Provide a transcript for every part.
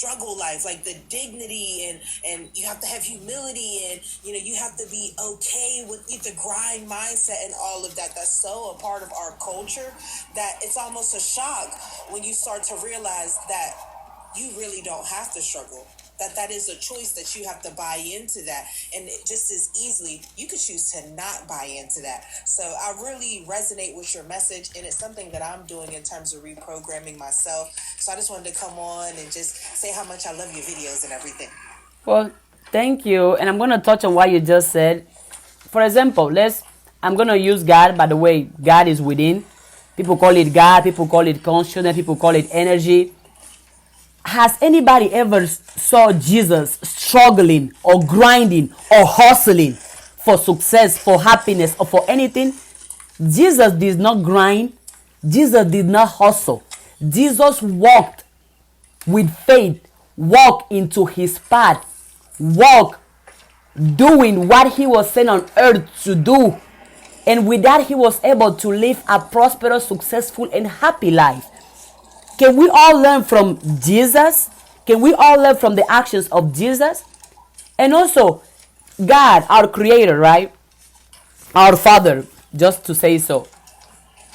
struggle life, like the dignity, and you have to have humility, and you have to be okay with the grind mindset and all of that. That's so a part of our culture that it's almost a shock when you start to realize that you really don't have to struggle. That is a choice that you have to buy into that. And it just as easily, you could choose to not buy into that. So I really resonate with your message, and it's something that I'm doing in terms of reprogramming myself. So I just wanted to come on and just say how much I love your videos and everything. Well, thank you. And I'm going to touch on what you just said. For example, I'm going to use God. By the way, God is within. People call it God. People call it consciousness. People call it energy. Has anybody ever saw Jesus struggling or grinding or hustling for success, for happiness, or for anything? Jesus did not grind. Jesus did not hustle. Jesus walked with faith, walked into his path, walked doing what he was sent on earth to do. And with that, he was able to live a prosperous, successful, and happy life. Can we all learn from Jesus? Can we all learn from the actions of Jesus? And also, God, our creator, right? Our father, just to say so.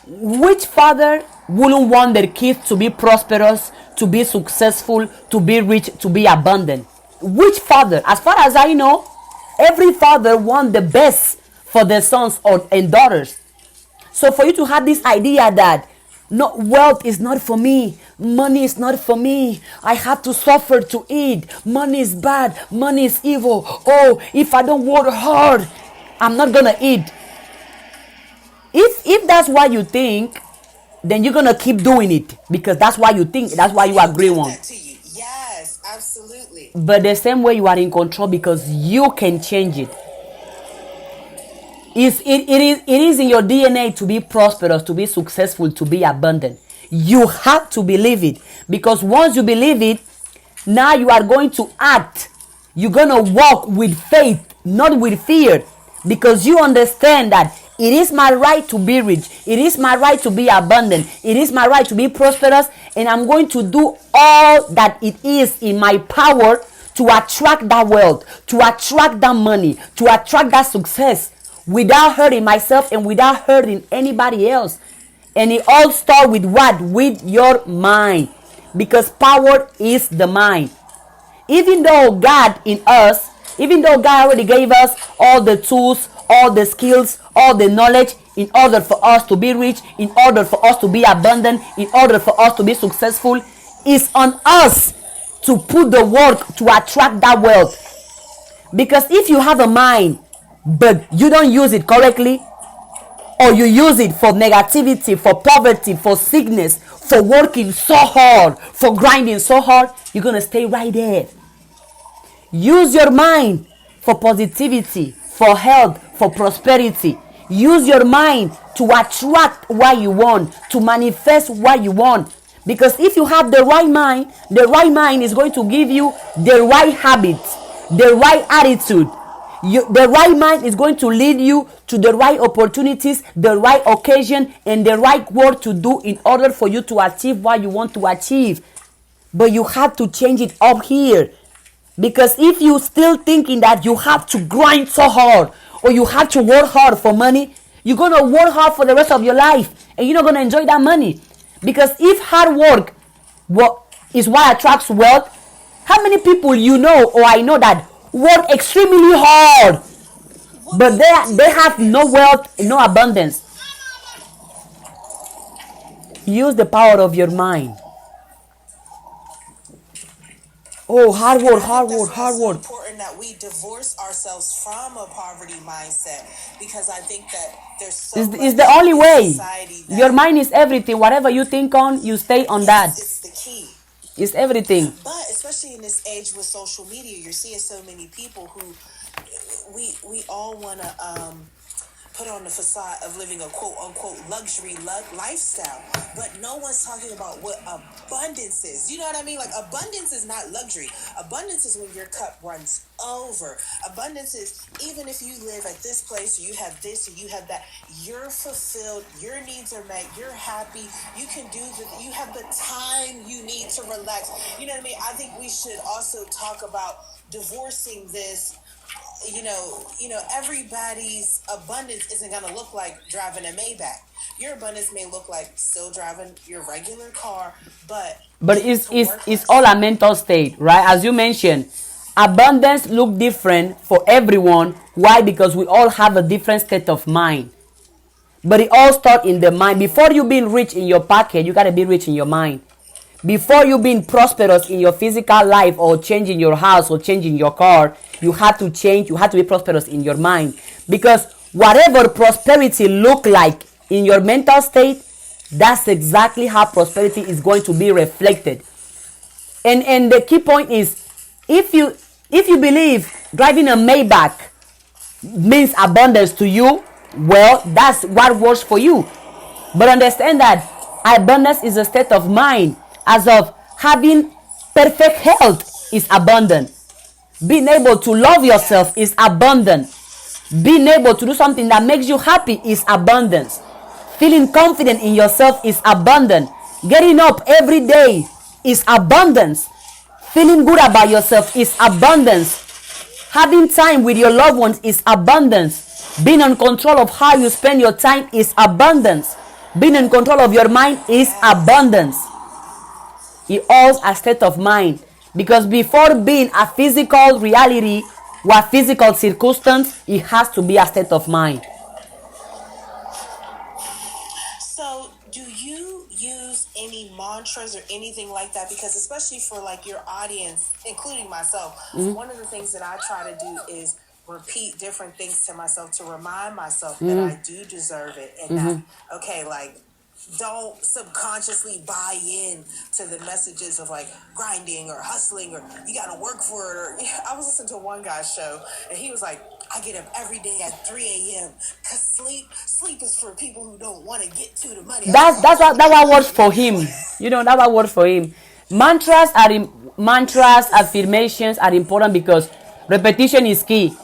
Which father wouldn't want their kids to be prosperous, to be successful, to be rich, to be abundant? Which father? As far as I know, every father wants the best for their sons and daughters. So for you to have this idea that no, wealth is not for me, money is not for me, I have to suffer to eat, money is bad, money is evil, oh, if I don't work hard, I'm not gonna eat. If that's what you think, then you're gonna keep doing it because that's what you think, that's why you agree on. Yes, absolutely. But the same way you are in control because you can change it. It is in your DNA to be prosperous, to be successful, to be abundant. You have to believe it because once you believe it, now you are going to act. You're going to walk with faith, not with fear, because you understand that it is my right to be rich. It is my right to be abundant. It is my right to be prosperous, and I'm going to do all that it is in my power to attract that wealth, to attract that money, to attract that success, without hurting myself and without hurting anybody else. And it all starts with what? With your mind. Because power is the mind. Even though God in us, even though God already gave us all the tools, all the skills, all the knowledge in order for us to be rich, in order for us to be abundant, in order for us to be successful, it's on us to put the work to attract that wealth. Because if you have a mind but you don't use it correctly, or you use it for negativity, for poverty, for sickness, for working so hard, for grinding so hard, you're going to stay right there. Use your mind for positivity, for health, for prosperity. Use your mind to attract what you want, to manifest what you want. Because if you have the right mind is going to give you the right habits, the right attitude. The right mind is going to lead you to the right opportunities, the right occasion, and the right work to do in order for you to achieve what you want to achieve. But you have to change it up here. Because if you still thinking that you have to grind so hard or you have to work hard for money, you're going to work hard for the rest of your life and you're not going to enjoy that money. Because if hard work is what attracts wealth, how many people you know or I know that work extremely hard, but they have no wealth, no abundance? Use the power of your mind. Oh, hard work. So important that we divorce ourselves from a poverty mindset, because I think that there's so much it's the only way. Your mind mind is everything. Whatever you think on, you stay on that. It's the key. It's everything. But especially in this age with social media, you're seeing so many people who we all want to put on the facade of living a quote unquote luxury lifestyle, but no one's talking about what abundance is. You know what I mean? Like, abundance is not luxury. Abundance is when your cup runs over. Abundance is even if you live at this place, you have this, or you have that, you're fulfilled, your needs are met, you're happy, you can do you have the time you need to relax. You know what I mean? I think we should also talk about divorcing this. Everybody's abundance isn't going to look like driving a Maybach. Your abundance may look like still driving your regular car, but it's all a mental state, right? As you mentioned, abundance look different for everyone. Why? Because we all have a different state of mind. But it all starts in the mind. Before you being rich in your pocket, you gotta be rich in your mind. Before you being prosperous in your physical life, or changing your house, or changing your car, you have to change. You have to be prosperous in your mind, because whatever prosperity look like in your mental state, that's exactly how prosperity is going to be reflected. And the key point is, if you believe driving a Maybach means abundance to you, well, that's what works for you. But understand that abundance is a state of mind. As of having perfect health is abundant. Being able to love yourself is abundant. Being able to do something that makes you happy is abundance. Feeling confident in yourself is abundant. Getting up every day is abundance. Feeling good about yourself is abundance. Having time with your loved ones is abundance. Being in control of how you spend your time is abundance. Being in control of your mind is abundance. It all a state of mind. Because before being a physical reality or a physical circumstance, it has to be a state of mind. So, do you use any mantras or anything like that? Because especially for like your audience, including myself, one of the things that I try to do is repeat different things to myself to remind myself that I do deserve it, and that, okay, like, don't subconsciously buy in to the messages of like grinding or hustling or you gotta work for it. Or I was listening to one guy's show and he was like, I get up every day at 3 a.m. because sleep is for people who don't want to get to the money. That's what works for him. That's what works for him. Mantras, affirmations are important because repetition is key.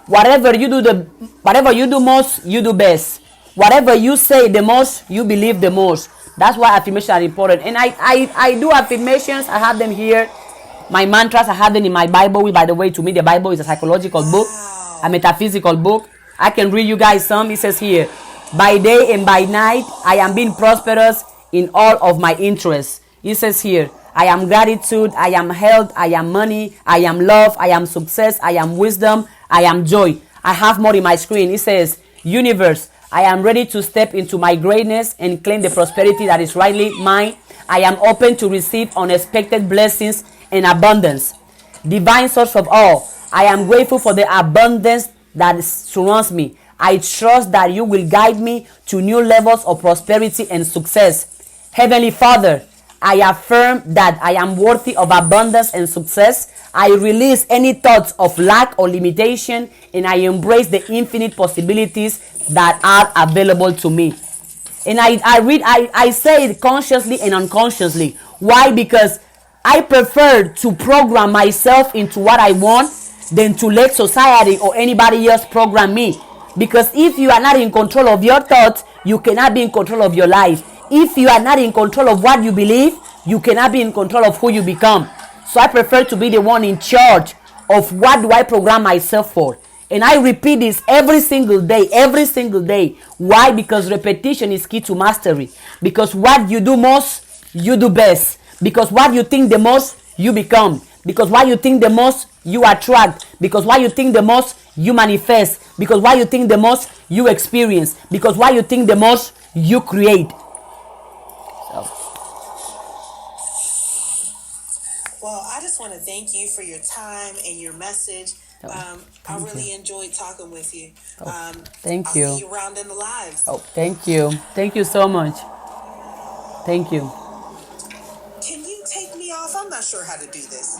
Whatever you do most, you do best. Whatever you say the most, you believe the most. That's why affirmations are important. And I do affirmations. I have them here. My mantras, I have them in my Bible. By the way, to me, the Bible is a psychological book, a metaphysical book. I can read you guys some. It says here, by day and by night, I am being prosperous in all of my interests. It says here, I am gratitude, I am health, I am money, I am love, I am success, I am wisdom, I am joy. I have more in my screen. It says, universe, I am ready to step into my greatness and claim the prosperity that is rightly mine. I am open to receive unexpected blessings and abundance. Divine source of all, I am grateful for the abundance that surrounds me. I trust that you will guide me to new levels of prosperity and success. Heavenly Father, I affirm that I am worthy of abundance and success. I release any thoughts of lack or limitation, and I embrace the infinite possibilities that are available to me. And I say it consciously and unconsciously. Why? Because I prefer to program myself into what I want than to let society or anybody else program me. Because if you are not in control of your thoughts, you cannot be in control of your life. If you are not in control of what you believe, you cannot be in control of who you become. So I prefer to be the one in charge of what do I program myself for. And I repeat this every single day, every single day. Why? Because repetition is key to mastery. Because what you do most, you do best. Because what you think the most, you become. Because what you think the most, you attract. Because what you think the most, you manifest. Because what you think the most, you experience. Because what you think the most, you create. Well, I just want to thank you for your time and your message. I really enjoyed talking with you. Thank you. I'll see you around in the lives. Oh, thank you. Thank you so much. Thank you. Can you take me off? I'm not sure how to do this.